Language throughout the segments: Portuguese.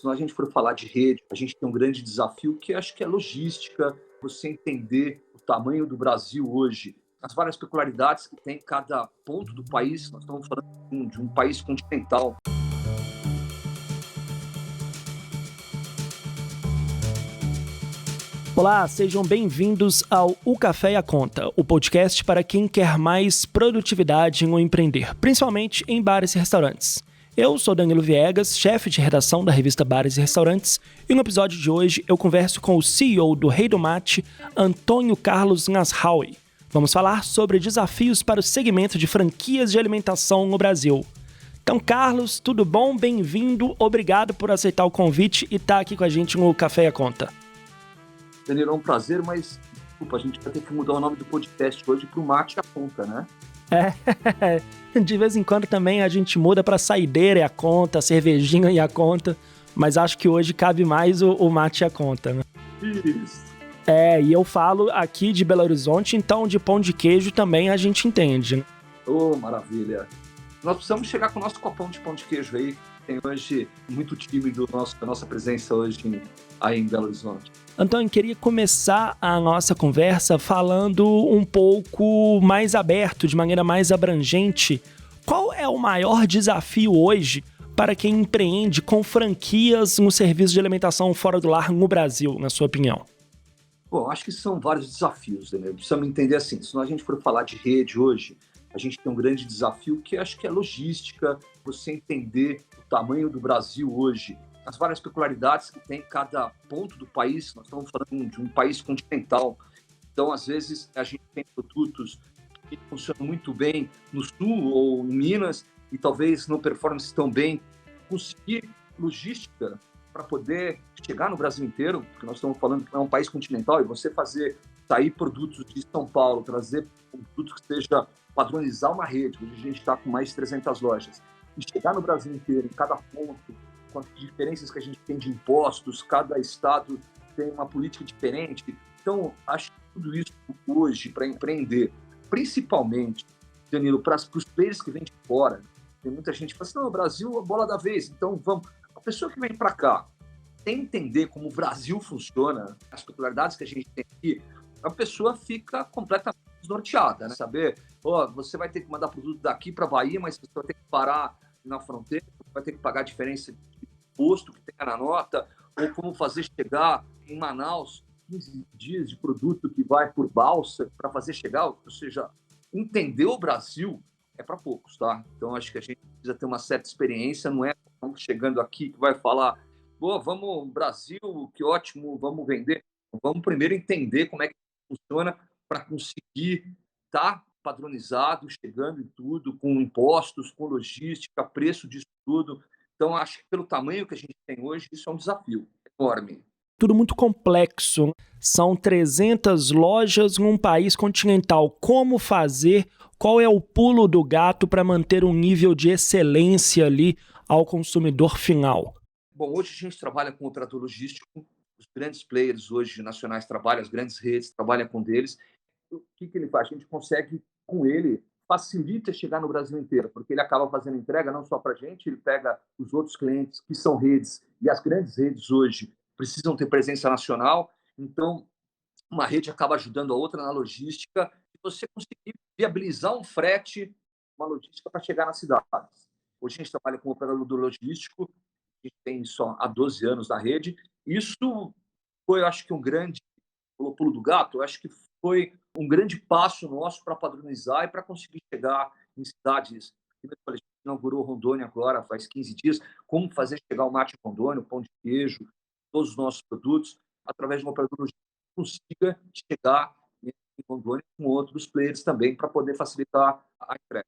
Se a gente for falar de rede, a gente tem um grande desafio que acho que é logística, você entender o tamanho do Brasil hoje, as várias peculiaridades que tem em cada ponto do país. Nós estamos falando de um país continental. Olá, sejam bem-vindos ao O Café e a Conta, o podcast para quem quer mais produtividade no empreender, principalmente em bares e restaurantes. Eu sou Danilo Viegas, chefe de redação da revista Bares e Restaurantes, e no episódio de hoje eu converso com o CEO do Rei do Mate, Antônio Carlos Nasraoui. Vamos falar sobre desafios para o segmento de franquias de alimentação no Brasil. Então, Carlos, tudo bom? Bem-vindo, obrigado por aceitar o convite e estar aqui com a gente no Café e a Conta. Danilo, é um prazer, mas desculpa, a gente vai ter que mudar o nome do podcast hoje para o Mate e a Conta, né? De vez em quando também a gente muda para Saideira e a Conta, a Cervejinha e a Conta, mas acho que hoje cabe mais o Mate e a Conta, né? Isso. E eu falo aqui de Belo Horizonte, então de pão de queijo também a gente entende, né? Oh, maravilha! Nós precisamos chegar com o nosso copão de pão de queijo aí, que tem hoje muito tímido a nossa presença hoje aí em Belo Horizonte. Antônio, queria começar a nossa conversa falando um pouco mais aberto, de maneira mais abrangente. Qual é o maior desafio hoje para quem empreende com franquias no serviço de alimentação fora do lar no Brasil, na sua opinião? Bom, acho que são vários desafios, né? Precisamos entender assim, se a gente for falar de rede hoje, a gente tem um grande desafio que acho que é logística, você entender o tamanho do Brasil hoje, as várias peculiaridades que tem em cada ponto do país. Nós estamos falando de um país continental, então às vezes a gente tem produtos que funcionam muito bem no sul ou em Minas e talvez não performem tão bem. Conseguir logística para poder chegar no Brasil inteiro, porque nós estamos falando que é um país continental, e você fazer sair produtos de São Paulo, trazer produtos que seja padronizar uma rede, hoje a gente está com mais de 300 lojas, e chegar no Brasil inteiro, em cada ponto, com as diferenças que a gente tem de impostos, cada estado tem uma política diferente. Então, acho que tudo isso hoje, para empreender, principalmente, Danilo, para os players que vêm de fora, tem muita gente que fala assim, não, o Brasil é a bola da vez, então vamos. A pessoa que vem para cá, sem entender como o Brasil funciona, as peculiaridades que a gente tem aqui, a pessoa fica completamente desnorteada, né? Saber, você vai ter que mandar produto daqui para a Bahia, mas você vai ter que parar na fronteira, vai ter que pagar a diferença de imposto que tem na nota, ou como fazer chegar em Manaus 15 dias de produto que vai por balsa para fazer chegar, ou seja, entender o Brasil é para poucos, tá? Então acho que a gente precisa ter uma certa experiência, não é chegando aqui que vai falar, vamos Brasil, que ótimo, vamos vender. Vamos primeiro entender como é que funciona para conseguir estar padronizado, chegando em tudo, com impostos, com logística, preço disso tudo. Então, acho que pelo tamanho que a gente tem hoje, isso é um desafio enorme. Tudo muito complexo. São 300 lojas num país continental. Como fazer? Qual é o pulo do gato para manter um nível de excelência ali ao consumidor final? Bom, hoje a gente trabalha com operador logístico. Os grandes players hoje nacionais trabalham, as grandes redes trabalham com deles. O que ele faz? A gente consegue, com ele, facilita chegar no Brasil inteiro, porque ele acaba fazendo entrega não só para a gente, ele pega os outros clientes que são redes, e as grandes redes hoje precisam ter presença nacional, então uma rede acaba ajudando a outra na logística, e você conseguir viabilizar um frete, uma logística para chegar nas cidades. Hoje a gente trabalha com o operador logístico, a gente tem só há 12 anos na rede. Isso foi, eu acho que um grande pulo do gato, eu acho que foi um grande passo nosso para padronizar e para conseguir chegar em cidades. A gente inaugurou Rondônia agora, faz 15 dias, como fazer chegar o mate Rondônia, o pão de queijo, todos os nossos produtos, através de uma operador logística que consiga chegar em Rondônia com outros players também, para poder facilitar a entrega.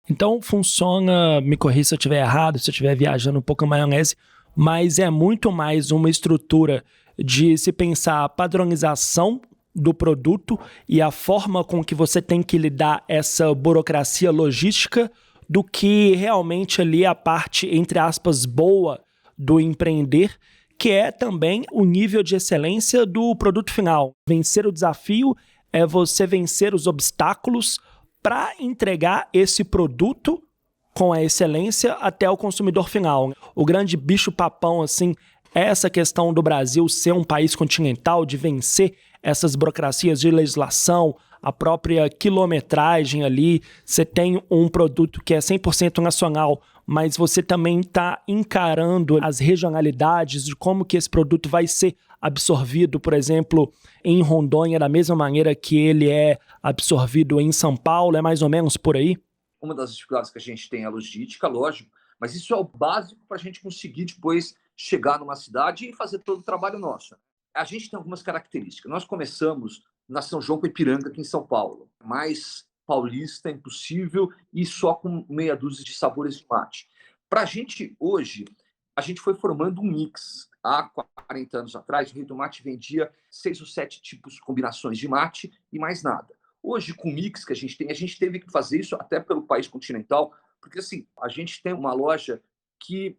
Então funciona, me corrija se eu estiver errado, se eu estiver viajando um pouco a maionese, mas é muito mais uma estrutura de se pensar a padronização do produto e a forma com que você tem que lidar essa burocracia logística do que realmente ali a parte, entre aspas, boa do empreender, que é também o nível de excelência do produto final. Vencer o desafio é você vencer os obstáculos para entregar esse produto com a excelência até o consumidor final. O grande bicho-papão, assim, é essa questão do Brasil ser um país continental, de vencer essas burocracias de legislação, a própria quilometragem ali. Você tem um produto que é 100% nacional, mas você também está encarando as regionalidades de como que esse produto vai ser absorvido, por exemplo, em Rondônia, da mesma maneira que ele é absorvido em São Paulo, é mais ou menos por aí? Uma das dificuldades que a gente tem é a logística, lógico, mas isso é o básico para a gente conseguir depois chegar numa cidade e fazer todo o trabalho nosso. A gente tem algumas características. Nós começamos na São João com Ipiranga, aqui em São Paulo. Mais paulista impossível e só com meia dúzia de sabores de mate. Para a gente, hoje, a gente foi formando um mix. Há 40 anos atrás, o Rei do Mate vendia 6 ou 7 tipos, combinações de mate e mais nada. Hoje, com o mix que a gente tem, a gente teve que fazer isso até pelo país continental, porque assim, a gente tem uma loja que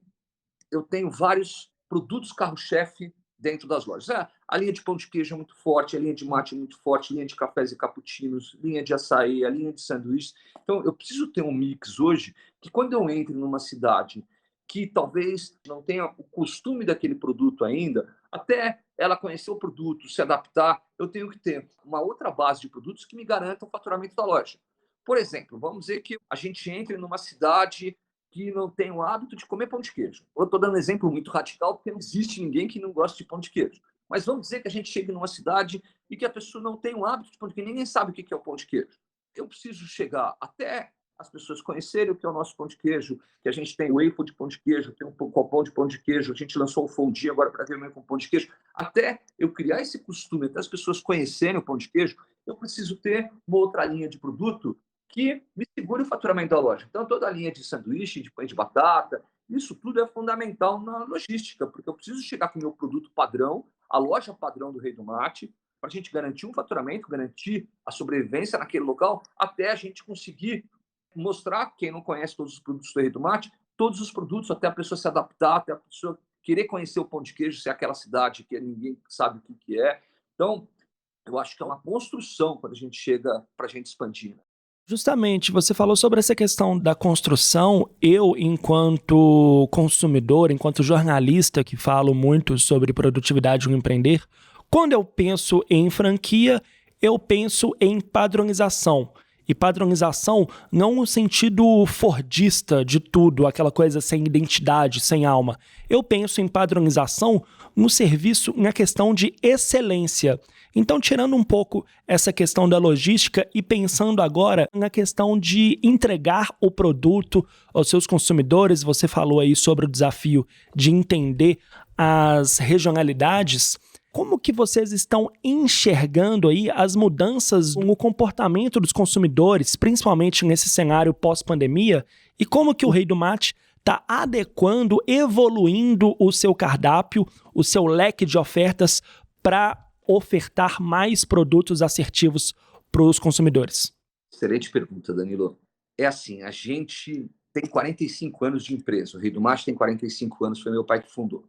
eu tenho vários produtos carro-chefe dentro das lojas. A linha de pão de queijo é muito forte, a linha de mate é muito forte, a linha de cafés e cappuccinos, linha de açaí, a linha de sanduíches. Então, eu preciso ter um mix hoje que quando eu entro numa cidade que talvez não tenha o costume daquele produto ainda, até ela conhecer o produto, se adaptar, eu tenho que ter uma outra base de produtos que me garanta o faturamento da loja. Por exemplo, vamos dizer que a gente entre numa cidade que não tem o hábito de comer pão de queijo. Eu estou dando um exemplo muito radical, porque não existe ninguém que não goste de pão de queijo. Mas vamos dizer que a gente chegue numa cidade e que a pessoa não tem o hábito de pão de queijo, ninguém sabe o que é o pão de queijo. Eu preciso chegar até as pessoas conhecerem o que é o nosso pão de queijo, que a gente tem o waffle de pão de queijo, tem um copão de pão de queijo, a gente lançou o fondue agora para ver com pão de queijo. Até eu criar esse costume, até as pessoas conhecerem o pão de queijo, eu preciso ter uma outra linha de produto que me segure o faturamento da loja. Então, toda a linha de sanduíche, de pão de batata, isso tudo é fundamental na logística, porque eu preciso chegar com o meu produto padrão, a loja padrão do Rei do Mate, para a gente garantir um faturamento, garantir a sobrevivência naquele local, até a gente conseguir mostrar, quem não conhece todos os produtos do Rei do Mate, todos os produtos, até a pessoa se adaptar, até a pessoa querer conhecer o pão de queijo, se é aquela cidade que ninguém sabe o que é. Então, eu acho que é uma construção quando a gente chega para a gente expandir. Justamente, você falou sobre essa questão da construção. Eu, enquanto consumidor, enquanto jornalista que falo muito sobre produtividade no empreender, quando eu penso em franquia, eu penso em padronização. E padronização não no sentido fordista de tudo, aquela coisa sem identidade, sem alma. Eu penso em padronização no serviço, na questão de excelência. Então, tirando um pouco essa questão da logística e pensando agora na questão de entregar o produto aos seus consumidores, você falou aí sobre o desafio de entender as regionalidades. Como que vocês estão enxergando aí as mudanças no comportamento dos consumidores, principalmente nesse cenário pós-pandemia, e como que o Rei do Mate está adequando, evoluindo o seu cardápio, o seu leque de ofertas para ofertar mais produtos assertivos para os consumidores? Excelente pergunta, Danilo. É assim, a gente tem 45 anos de empresa. O Rei do Mate tem 45 anos, foi meu pai que fundou.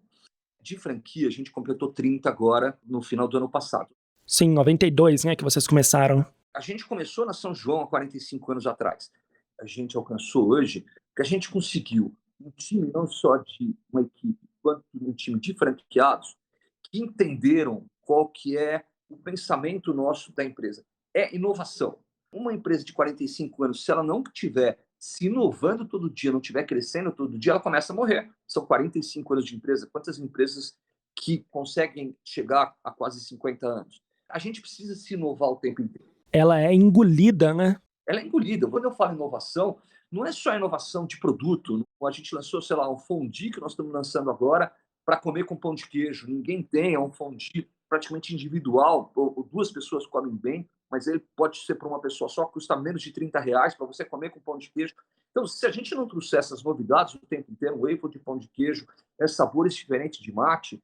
De franquia, a gente completou 30 agora, no final do ano passado. Sim, 92, né, que vocês começaram. A gente começou na São João há 45 anos atrás. A gente alcançou hoje que a gente conseguiu um time não só de uma equipe, quanto um time de franqueados que entenderam qual que é o pensamento nosso da empresa. É inovação. Uma empresa de 45 anos, se ela não estiver se inovando todo dia, não estiver crescendo todo dia, ela começa a morrer. São 45 anos de empresa. Quantas empresas que conseguem chegar a quase 50 anos? A gente precisa se inovar o tempo inteiro. Ela é engolida, né? Ela é engolida. Quando eu falo inovação, não é só inovação de produto. A gente lançou, sei lá, um fondue que nós estamos lançando agora para comer com pão de queijo. Ninguém tem, é um fondue praticamente individual, ou duas pessoas comem bem, mas ele pode ser para uma pessoa só, custa menos de R$ 30 para você comer com pão de queijo. Então, se a gente não trouxer essas novidades o tempo inteiro, waffle de pão de queijo, sabores diferentes de mate,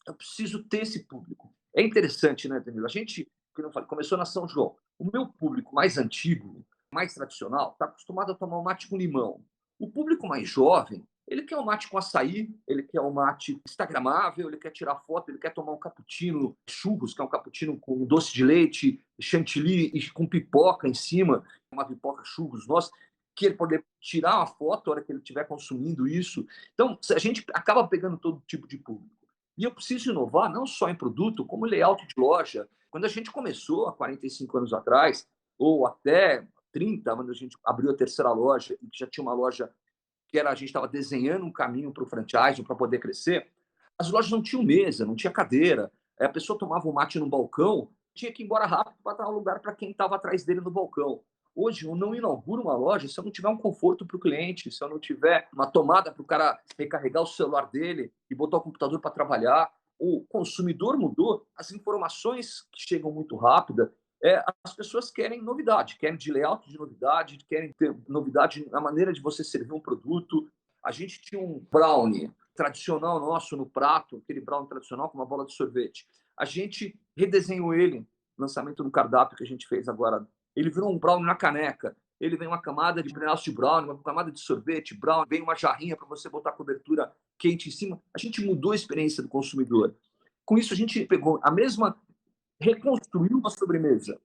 eu preciso ter esse público. É interessante, né, Danilo? A gente, como eu falei, começou na São João. O meu público mais antigo, mais tradicional, está acostumado a tomar um mate com limão. O público mais jovem, ele quer um mate com açaí, ele quer um mate instagramável, ele quer tirar foto, ele quer tomar um cappuccino churros, que é um cappuccino com doce de leite, chantilly e com pipoca em cima, uma pipoca churros nossa, que ele poder tirar uma foto na hora que ele estiver consumindo isso. Então, a gente acaba pegando todo tipo de público. E eu preciso inovar não só em produto, como layout de loja. Quando a gente começou, há 45 anos atrás, ou até 30, quando a gente abriu a terceira loja, e já tinha uma loja que era, a gente estava desenhando um caminho para o franchise, para poder crescer, as lojas não tinham mesa, não tinha cadeira. A pessoa tomava um mate no balcão, tinha que ir embora rápido para dar um lugar para quem estava atrás dele no balcão. Hoje, eu não inauguro uma loja se eu não tiver um conforto para o cliente, se eu não tiver uma tomada para o cara recarregar o celular dele e botar o computador para trabalhar. O consumidor mudou, as informações que chegam muito rápida, as pessoas querem novidade, querem de layout de novidade, querem ter novidade na maneira de você servir um produto. A gente tinha um brownie tradicional nosso no prato, aquele brownie tradicional com uma bola de sorvete. A gente redesenhou ele, lançamento do cardápio que a gente fez agora. Ele virou um brownie na caneca. Ele vem uma camada de pedaço de brownie, uma camada de sorvete, brownie, vem uma jarrinha para você botar a cobertura quente em cima. A gente mudou a experiência do consumidor. Com isso, a gente pegou a mesma, reconstruiu uma sobremesa.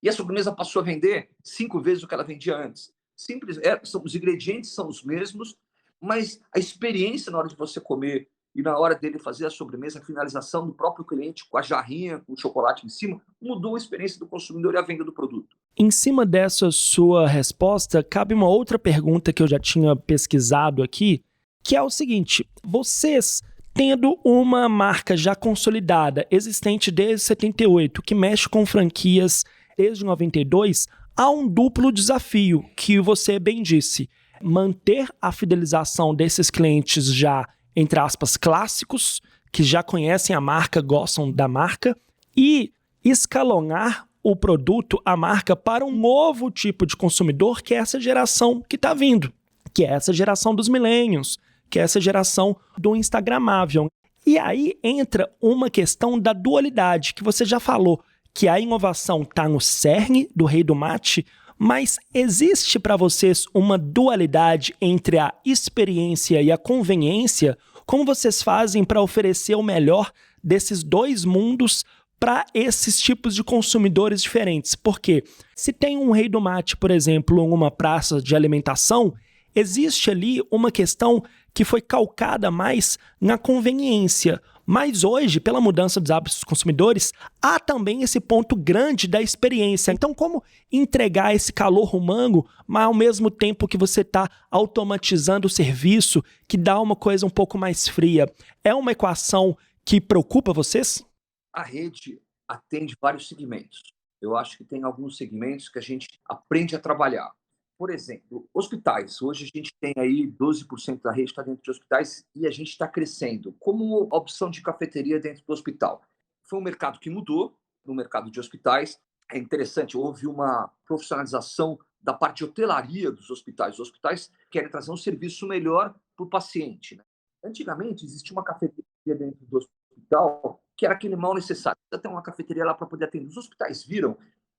E a sobremesa passou a vender 5 vezes o que ela vendia antes. Simples, os ingredientes são os mesmos, mas a experiência na hora de você comer e na hora dele fazer a sobremesa, a finalização do próprio cliente com a jarrinha, com o chocolate em cima, mudou a experiência do consumidor e a venda do produto. Em cima dessa sua resposta, cabe uma outra pergunta que eu já tinha pesquisado aqui, que é o seguinte: vocês, tendo uma marca já consolidada, existente desde 78, que mexe com franquias desde 92, há um duplo desafio, que você bem disse: manter a fidelização desses clientes já, entre aspas, clássicos, que já conhecem a marca, gostam da marca, e escalonar o produto, a marca, para um novo tipo de consumidor, que é essa geração que está vindo, que é essa geração dos millennials, que é essa geração do instagramável. E aí entra uma questão da dualidade, que você já falou, que a inovação está no cerne do Rei do Mate, mas existe para vocês uma dualidade entre a experiência e a conveniência? Como vocês fazem para oferecer o melhor desses dois mundos para esses tipos de consumidores diferentes? Porque se tem um Rei do Mate, por exemplo, em uma praça de alimentação, existe ali uma questão que foi calcada mais na conveniência. Mas hoje, pela mudança dos hábitos dos consumidores, há também esse ponto grande da experiência. Então, como entregar esse calor humano, mas ao mesmo tempo que você está automatizando o serviço, que dá uma coisa um pouco mais fria? É uma equação que preocupa vocês? A rede atende vários segmentos. Eu acho que tem alguns segmentos que a gente aprende a trabalhar. Por exemplo, hospitais. Hoje a gente tem aí 12% da rede está dentro de hospitais e a gente está crescendo. Como opção de cafeteria dentro do hospital. Foi um mercado que mudou no mercado de hospitais. É interessante, houve uma profissionalização da parte de hotelaria dos hospitais. Os hospitais querem trazer um serviço melhor para o paciente, né? Antigamente, existia uma cafeteria dentro do hospital que era aquele mal necessário. Precisa ter uma cafeteria lá para poder atender. Os hospitais viram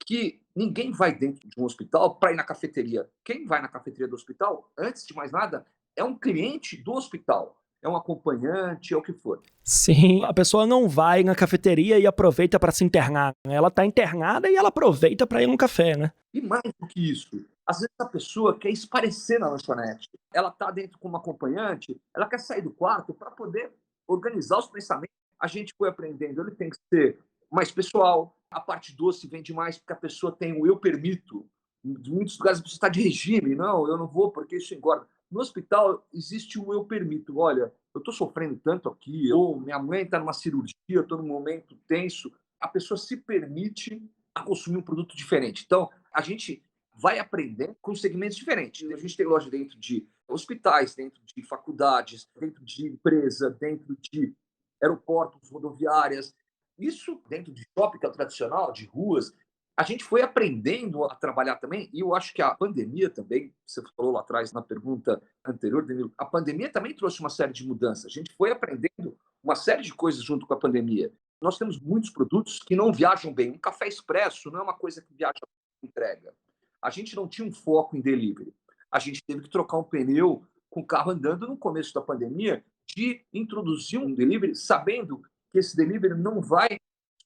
que ninguém vai dentro de um hospital para ir na cafeteria. Quem vai na cafeteria do hospital, antes de mais nada, é um cliente do hospital. É um acompanhante, é o que for. Sim, a pessoa não vai na cafeteria e aproveita para se internar. Ela está internada e ela aproveita para ir no café, né? E mais do que isso, às vezes a pessoa quer esparecer na lanchonete. Ela está dentro como acompanhante, ela quer sair do quarto para poder organizar os pensamentos. A gente foi aprendendo, ele tem que ser mais pessoal. A parte doce vende mais porque a pessoa tem o eu permito. Em muitos lugares você está de regime. Não, eu não vou porque isso engorda. No hospital existe o eu permito. Olha, eu estou sofrendo tanto aqui, ou minha mãe está numa cirurgia, eu estou num momento tenso. A pessoa se permite a consumir um produto diferente. Então, a gente vai aprender com segmentos diferentes. A gente tem loja dentro de hospitais, dentro de faculdades, dentro de empresa, dentro de aeroportos, rodoviárias. Isso dentro de shopping, que é o tradicional, de ruas. A gente foi aprendendo a trabalhar também, e eu acho que a pandemia também, você falou lá atrás na pergunta anterior, Danilo, a pandemia também trouxe uma série de mudanças. A gente foi aprendendo uma série de coisas junto com a pandemia. Nós temos muitos produtos que não viajam bem. Um café expresso não é uma coisa que viaja com entrega. A gente não tinha um foco em delivery. A gente teve que trocar um pneu com o carro andando no começo da pandemia, de introduzir um delivery sabendo que esse delivery não vai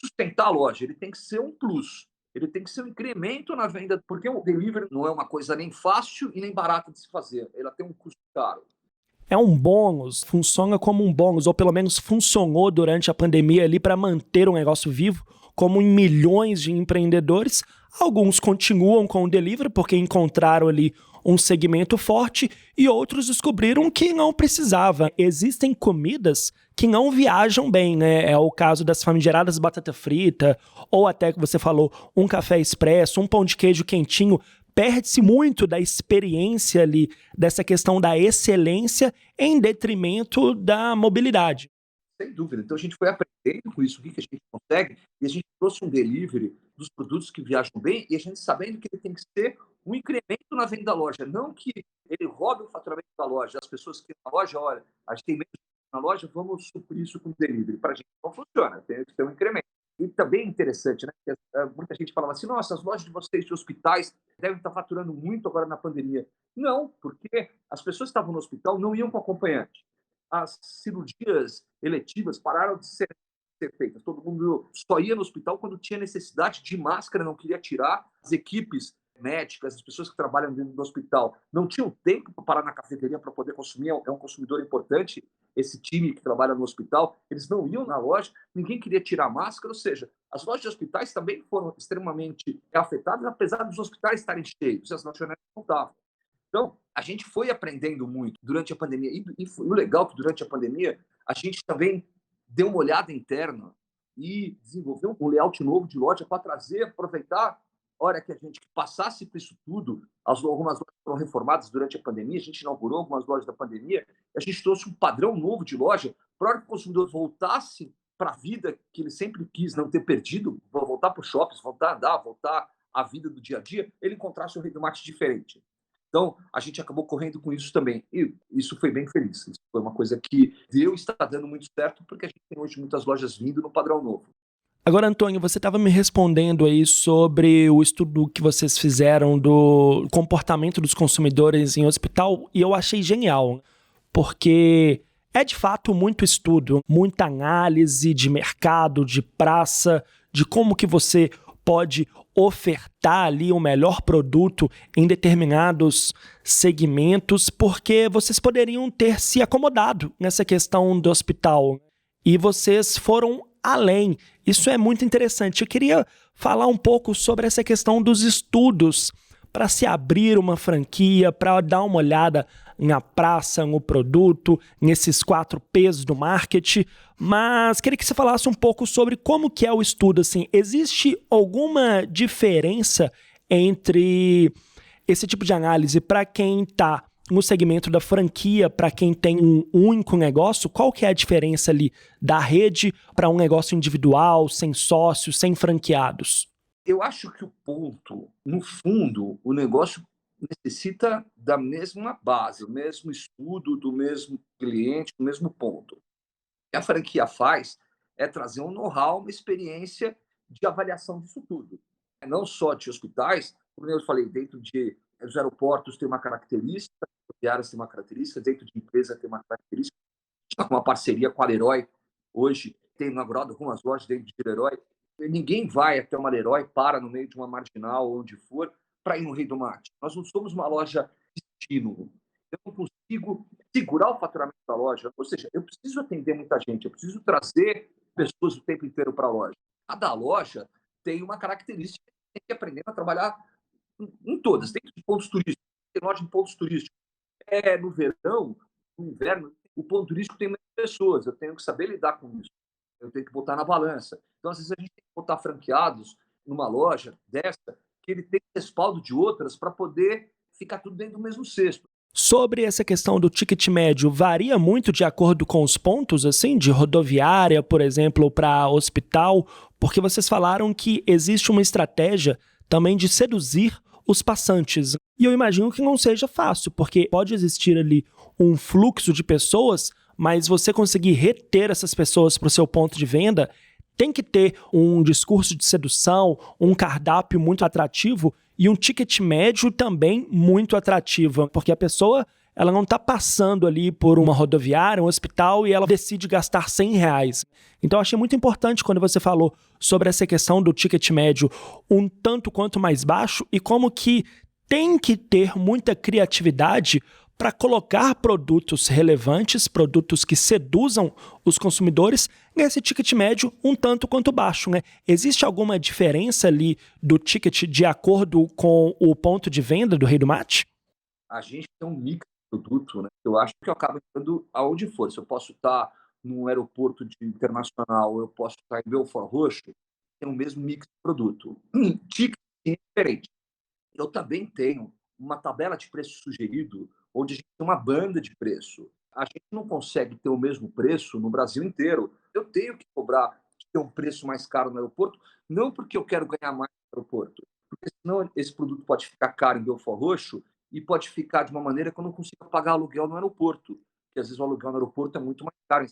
sustentar a loja. Ele tem que ser um plus. Ele tem que ser um incremento na venda, porque o delivery não é uma coisa nem fácil e nem barata de se fazer. Ela tem um custo caro. é um bônus, funciona como um bônus, ou pelo menos funcionou durante a pandemia ali para manter o negócio vivo, como em milhões de empreendedores. Alguns continuam com o delivery porque encontraram ali um segmento forte e outros descobriram que não precisava. Existem comidas que não viajam bem, né? É o caso das famigeradas batata frita, ou até que você falou, um café expresso, um pão de queijo quentinho. Perde-se muito da experiência ali, dessa questão da excelência em detrimento da mobilidade. Sem dúvida. Então a gente foi aprendendo com isso, o que a gente consegue, e a gente trouxe um delivery dos produtos que viajam bem, e a gente sabendo que ele tem que ser um incremento na venda da loja, não que ele roube o faturamento da loja. As pessoas que na loja, olha, a gente tem menos na loja, vamos suprir isso com delivery. Para a gente não funciona, tem que ter um incremento. E também é interessante, né? Muita gente falava assim, nossa, as lojas de vocês de hospitais devem estar faturando muito agora na pandemia. Não, porque as pessoas que estavam no hospital não iam com acompanhante. As cirurgias eletivas pararam de ser feitas. Todo mundo só ia no hospital quando tinha necessidade de máscara, não queria tirar. As equipes médicas, as pessoas que trabalham dentro do hospital, não tinham tempo para parar na cafeteria para poder consumir. É um consumidor importante, esse time que trabalha no hospital. Eles não iam na loja, ninguém queria tirar a máscara. Ou seja, as lojas de hospitais também foram extremamente afetadas, apesar dos hospitais estarem cheios, as lanchonetes não estavam. Então, a gente foi aprendendo muito durante a pandemia. E foi o legal que durante a pandemia a gente também deu uma olhada interna e desenvolveu um layout novo de loja para trazer, aproveitar a hora que a gente passasse por isso tudo. Algumas lojas foram reformadas durante a pandemia, a gente inaugurou algumas lojas da pandemia, a gente trouxe um padrão novo de loja para a hora que o consumidor voltasse para a vida que ele sempre quis não ter perdido, voltar para os shoppings, voltar a andar, voltar à vida do dia a dia, ele encontrasse um Rei do Mate diferente. Então, a gente acabou correndo com isso também. E isso foi bem feliz. Isso foi uma coisa que deu e está dando muito certo, porque a gente tem hoje muitas lojas vindo no padrão novo. Agora, Antônio, você estava me respondendo aí sobre o estudo que vocês fizeram do comportamento dos consumidores em hospital, e eu achei genial, porque é de fato muito estudo, muita análise de mercado, de praça, de como que você pode ofertar ali o melhor produto em determinados segmentos, porque vocês poderiam ter se acomodado nessa questão do hospital. E vocês foram além. Isso é muito interessante. Eu queria falar um pouco sobre essa questão dos estudos para se abrir uma franquia, para dar uma olhada na praça, no produto, nesses 4 P's do marketing, mas queria que você falasse um pouco sobre como que é o estudo. Assim, existe alguma diferença entre esse tipo de análise para quem está no segmento da franquia, para quem tem um único negócio? Qual que é a diferença ali da rede para um negócio individual, sem sócios, sem franqueados? Eu acho que o ponto, no fundo, o negócio necessita da mesma base, do mesmo estudo, do mesmo cliente, do mesmo ponto. O que a franquia faz é trazer um know-how, uma experiência de avaliação disso tudo. Não só de hospitais, como eu falei, dentro dos aeroportos tem uma característica, rodoviárias tem uma característica, dentro de empresa tem uma característica. A gente está com uma parceria com a Leroy hoje, tem inaugurado algumas lojas dentro de Leroy. Ninguém vai até uma Leroy, para no meio de uma marginal, onde for, para ir no Rei do Mate. Nós não somos uma loja de estímulo. Eu não consigo segurar o faturamento da loja. Ou seja, eu preciso atender muita gente, eu preciso trazer pessoas o tempo inteiro para a loja. Cada loja tem uma característica que tem que aprender a trabalhar em todas. Tem pontos turísticos, tem loja em pontos turísticos. No verão, no inverno, o ponto turístico tem menos pessoas. Eu tenho que saber lidar com isso. Eu tenho que botar na balança. Então, às vezes, a gente tem que botar franqueados numa loja dessa, que ele tem respaldo de outras para poder ficar tudo dentro do mesmo cesto. Sobre essa questão do ticket médio, varia muito de acordo com os pontos, assim, de rodoviária, por exemplo, para hospital? Porque vocês falaram que existe uma estratégia também de seduzir os passantes. E eu imagino que não seja fácil, porque pode existir ali um fluxo de pessoas, mas você conseguir reter essas pessoas para o seu ponto de venda, tem que ter um discurso de sedução, um cardápio muito atrativo e um ticket médio também muito atrativo, porque a pessoa ela não está passando ali por uma rodoviária, um hospital, e ela decide gastar R$100. Então, eu achei muito importante quando você falou sobre essa questão do ticket médio um tanto quanto mais baixo e como que tem que ter muita criatividade para colocar produtos relevantes, produtos que seduzam os consumidores, nesse ticket médio um tanto quanto baixo, né? Existe alguma diferença ali do ticket de acordo com o ponto de venda do Rei do Mate? A gente tem um mix de produto, né? Eu acho que eu acabo entrando aonde for. Se eu posso estar num aeroporto internacional, eu posso estar em Belfort Roxo, tem o mesmo mix de produto. Ticket é diferente. Eu também tenho uma tabela de preço sugerido, onde a gente tem uma banda de preço. A gente não consegue ter o mesmo preço no Brasil inteiro. Eu tenho que cobrar ter um preço mais caro no aeroporto, não porque eu quero ganhar mais no aeroporto, porque senão esse produto pode ficar caro em Belfort Roxo e pode ficar de uma maneira que eu não consiga pagar aluguel no aeroporto, porque às vezes o aluguel no aeroporto é muito mais caro.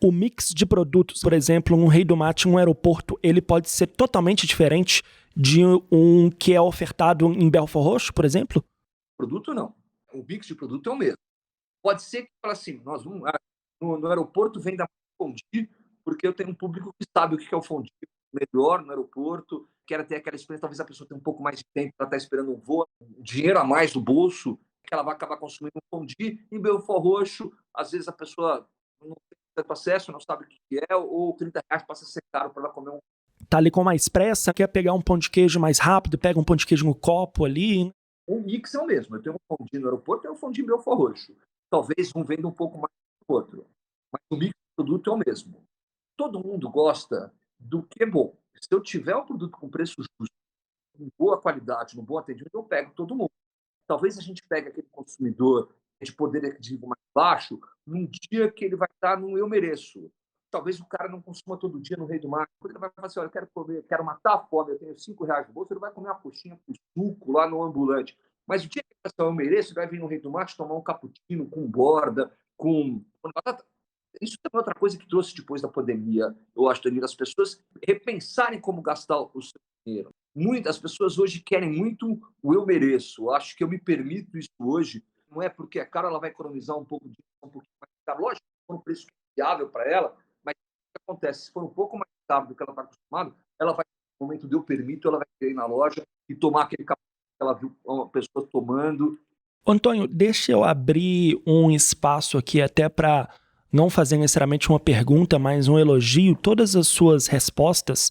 O mix de produtos, por exemplo, um Rei do Mate em um aeroporto, ele pode ser totalmente diferente de um que é ofertado em Belfort Roxo, por exemplo? Produto não. O mix de produto é o mesmo. Pode ser que fale assim, nós vamos no aeroporto venda fondue, porque eu tenho um público que sabe o que é o fondue melhor no aeroporto, quer ter aquela experiência, talvez a pessoa tenha um pouco mais de tempo, ela está esperando um voo, dinheiro a mais do bolso, que ela vai acabar consumindo um fondue. Em Belfort Roxo, às vezes a pessoa não tem tanto acesso, não sabe o que é, ou R$ 30 passa a ser caro para ela comer um. Tá ali com mais pressa, quer pegar um pão de queijo mais rápido, pega um pão de queijo no copo ali. O mix é o mesmo. Eu tenho um fondue no aeroporto e um fondue em Belfort Roxo. Talvez um venda um pouco mais do que o outro, mas o mix do produto é o mesmo. Todo mundo gosta do que é bom. Se eu tiver um produto com preço justo, com boa qualidade, no bom atendimento, eu pego todo mundo. Talvez a gente pegue aquele consumidor de poder aquisitivo mais baixo num dia que ele vai estar no eu mereço. Talvez o cara não consuma todo dia no Rei do Mar. Quando ele vai falar assim, olha, eu quero comer, quero matar a fome, eu tenho R$ 5 no bolso, ele vai comer uma coxinha com suco lá no ambulante. Mas o dia que ele vai eu mereço, ele vai vir no Rei do Mar tomar um cappuccino com borda, com batata. Isso é outra coisa que trouxe depois da pandemia, eu acho, Danilo, as pessoas repensarem como gastar o seu dinheiro. Muitas pessoas hoje querem muito o eu mereço. Eu acho que eu me permito isso hoje. Não é porque é caro, ela vai economizar um pouco disso, um pouquinho mais caro. Lógico, se for um preço viável para ela, mas o que acontece? Se for um pouco mais caro do que ela está acostumada, ela vai, no momento do eu permito, ela vai querer ir na loja e tomar aquele café que ela viu uma pessoa tomando. Antônio, deixa eu abrir um espaço aqui até para não fazer necessariamente uma pergunta, mas um elogio. Todas as suas respostas,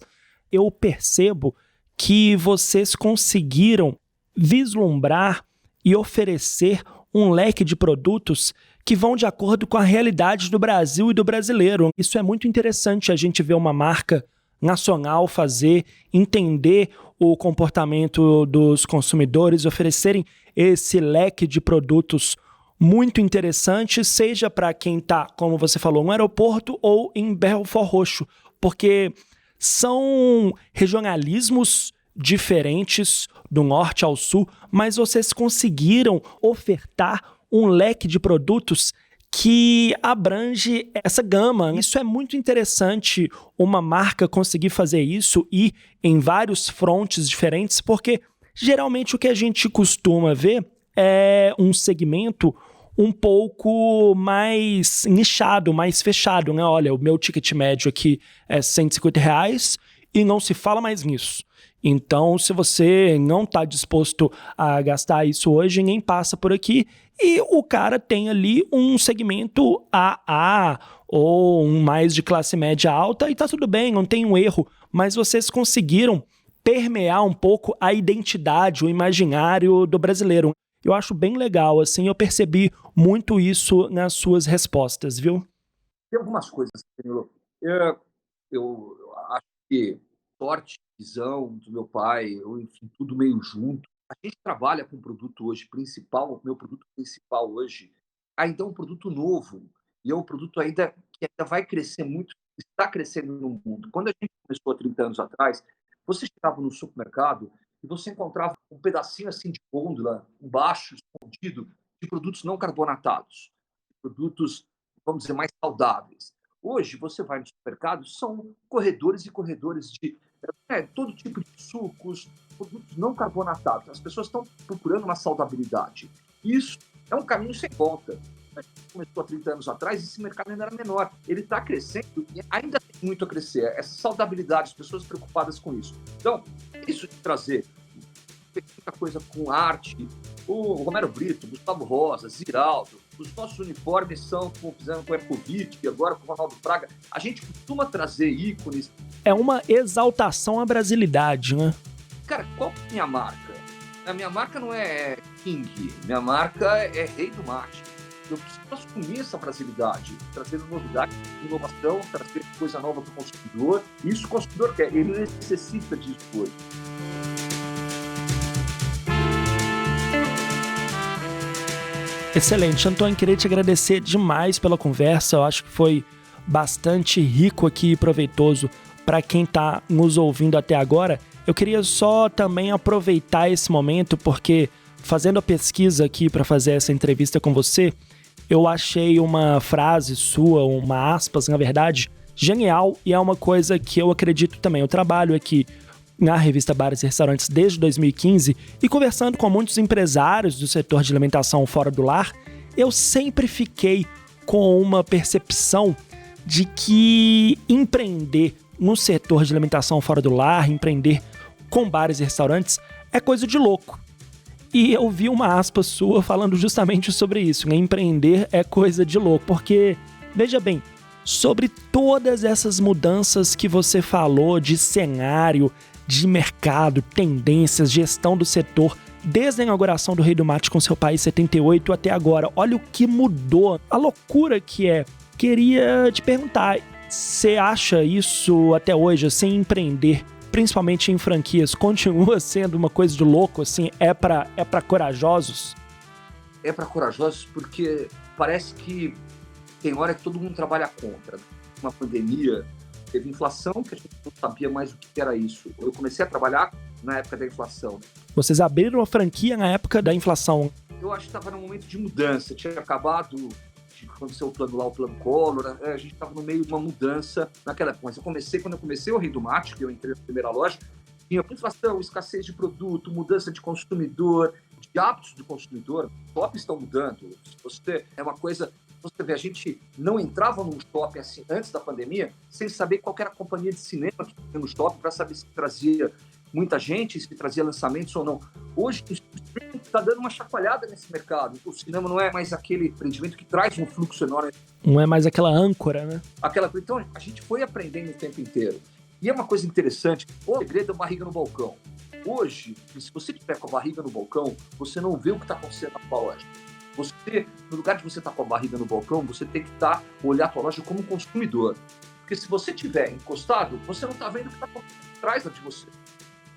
eu percebo que vocês conseguiram vislumbrar e oferecer um leque de produtos que vão de acordo com a realidade do Brasil e do brasileiro. Isso é muito interessante, a gente ver uma marca nacional fazer, entender o comportamento dos consumidores, oferecerem esse leque de produtos muito interessante, seja para quem está, como você falou, no aeroporto ou em Belfort Roxo, porque são regionalismos diferentes do norte ao sul, mas vocês conseguiram ofertar um leque de produtos que abrange essa gama. Isso é muito interessante, uma marca conseguir fazer isso e em vários frontes diferentes, porque geralmente o que a gente costuma ver é um segmento um pouco mais nichado, mais fechado, né? Olha, o meu ticket médio aqui é R$150 e não se fala mais nisso. Então, se você não está disposto a gastar isso hoje, ninguém passa por aqui. E o cara tem ali um segmento AA ou um mais de classe média alta e tá tudo bem, não tem um erro. Mas vocês conseguiram permear um pouco a identidade, o imaginário do brasileiro. Eu acho bem legal, assim, eu percebi muito isso nas suas respostas, viu? Tem algumas coisas, Danilo. Eu acho que sorte, visão do meu pai, ou enfim, tudo meio junto. A gente trabalha com um produto hoje principal, o meu produto principal hoje ainda é um produto novo, e é um produto ainda que ainda vai crescer muito, está crescendo no mundo. Quando a gente começou há 30 anos atrás, você chegava no supermercado e você encontrava um pedacinho assim de gôndola, embaixo, escondido, de produtos não carbonatados, produtos, vamos dizer, mais saudáveis. Hoje, você vai no supermercado, são corredores e corredores de todo tipo de sucos, produtos não carbonatados. As pessoas estão procurando uma saudabilidade. Isso é um caminho sem volta. A gente começou há 30 anos atrás, esse mercado ainda era menor. Ele está crescendo e ainda tem muito a crescer. Essa saudabilidade, as pessoas preocupadas com isso. Então, isso de trazer muita coisa com arte, o Romero Brito, Gustavo Rosa, Ziraldo, os nossos uniformes são como fizeram com o Erkovic e agora com o Ronaldo Fraga. A gente costuma trazer ícones. É uma exaltação à brasilidade, né? Cara, qual é a minha marca? A minha marca não é King, minha marca é Rei do Mate. Eu preciso assumir essa brasilidade, trazer novidade, inovação, trazer coisa nova para o consumidor. Isso o consumidor quer, ele necessita disso hoje. Excelente, Antônio, queria te agradecer demais pela conversa. Eu acho que foi bastante rico aqui e proveitoso para quem está nos ouvindo até agora. Eu queria só também aproveitar esse momento, porque fazendo a pesquisa aqui para fazer essa entrevista com você, eu achei uma frase sua, uma aspas, na verdade, genial, e é uma coisa que eu acredito também. Eu trabalho aqui na revista Bares e Restaurantes desde 2015 e conversando com muitos empresários do setor de alimentação fora do lar, eu sempre fiquei com uma percepção de que empreender no setor de alimentação fora do lar, empreender com bares e restaurantes, é coisa de louco. E eu vi uma aspa sua falando justamente sobre isso, né? Empreender é coisa de louco, porque, veja bem, sobre todas essas mudanças que você falou de cenário, de mercado, tendências, gestão do setor, desde a inauguração do Rei do Mate com seu pai em 78 até agora, olha o que mudou, a loucura que é. Queria te perguntar, você acha isso até hoje, assim, empreender, principalmente em franquias, continua sendo uma coisa de louco, assim, é pra corajosos? É para corajosos porque parece que tem hora que todo mundo trabalha contra. Uma pandemia, teve inflação, que a gente não sabia mais o que era isso. Eu comecei a trabalhar na época da inflação. Vocês abriram a franquia na época da inflação? Eu acho que estava num momento de mudança, tinha acabado de acontecer o plano lá, o plano Collor, a gente estava no meio de uma mudança naquela época. Mas quando eu comecei o Rei do Mate, que eu entrei na primeira loja, tinha inflação, escassez de produto, mudança de consumidor, de hábitos do consumidor. Os shoppings estão mudando. É uma coisa... Você vê, a gente não entrava num shopping assim, antes da pandemia sem saber qual era a companhia de cinema que tinha no shopping para saber se trazia muita gente, se trazia lançamentos ou não. Hoje, o streaming está dando uma chacoalhada nesse mercado. O cinema não é mais aquele empreendimento que traz um fluxo enorme. Não é mais aquela âncora, né? Então, a gente foi aprendendo o tempo inteiro. E é uma coisa interessante, o segredo é a barriga no balcão. Hoje, se você estiver com a barriga no balcão, você não vê o que está acontecendo na sua loja. Você, no lugar de você estar com a barriga no balcão, você tem que olhar a tua loja como consumidor. Porque se você estiver encostado, você não está vendo o que está acontecendo atrás de você.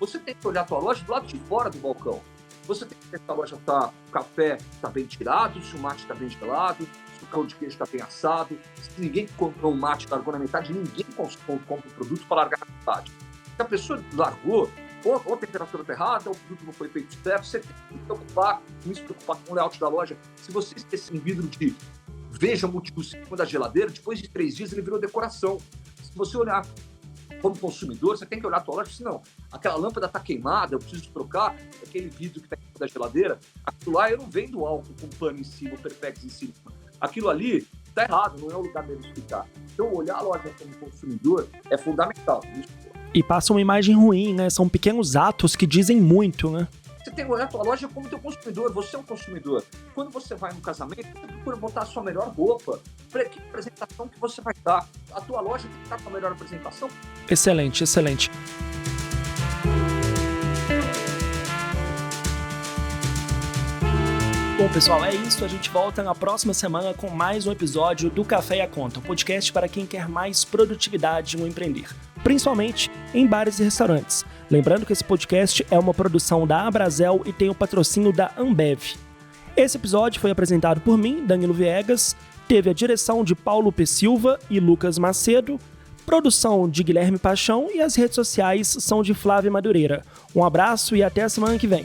Você tem que olhar a tua loja do lado de fora do balcão. Você tem que ver se a loja o café está bem tirado, se o mate está bem gelado, se o pão de queijo está bem assado. Se ninguém comprou um mate e largou na metade, ninguém compra o produto para largar na metade. Se a pessoa largou, ou a temperatura está errada, ou o produto não foi feito certo, você tem que se preocupar com o layout da loja. Se você esquecer um vidro de Veja multiuso em cima da geladeira, depois de 3 dias ele virou decoração. Se você olhar como consumidor, você tem que olhar a tua loja e dizer, não, aquela lâmpada está queimada, eu preciso trocar aquele vidro que está em cima da geladeira. Aquilo lá eu não vendo álcool com pano em cima, Perfex em cima. Aquilo ali está errado, não é o lugar dele explicar. Então, olhar a loja como consumidor é fundamental. E passa uma imagem ruim, né? São pequenos atos que dizem muito, né? Você tem que olhar a tua loja como teu consumidor, você é um consumidor. Quando você vai no casamento, você procura botar a sua melhor roupa. Que apresentação que você vai dar? A tua loja tem que estar com a melhor apresentação. Excelente, excelente. Bom, pessoal, é isso. A gente volta na próxima semana com mais um episódio do Café e a Conta, um podcast para quem quer mais produtividade no empreender, principalmente em bares e restaurantes. Lembrando que esse podcast é uma produção da Abrazel e tem o patrocínio da Ambev. Esse episódio foi apresentado por mim, Danilo Viegas, teve a direção de Paulo P. Silva e Lucas Macedo, produção de Guilherme Paixão e as redes sociais são de Flávia Madureira. Um abraço e até a semana que vem.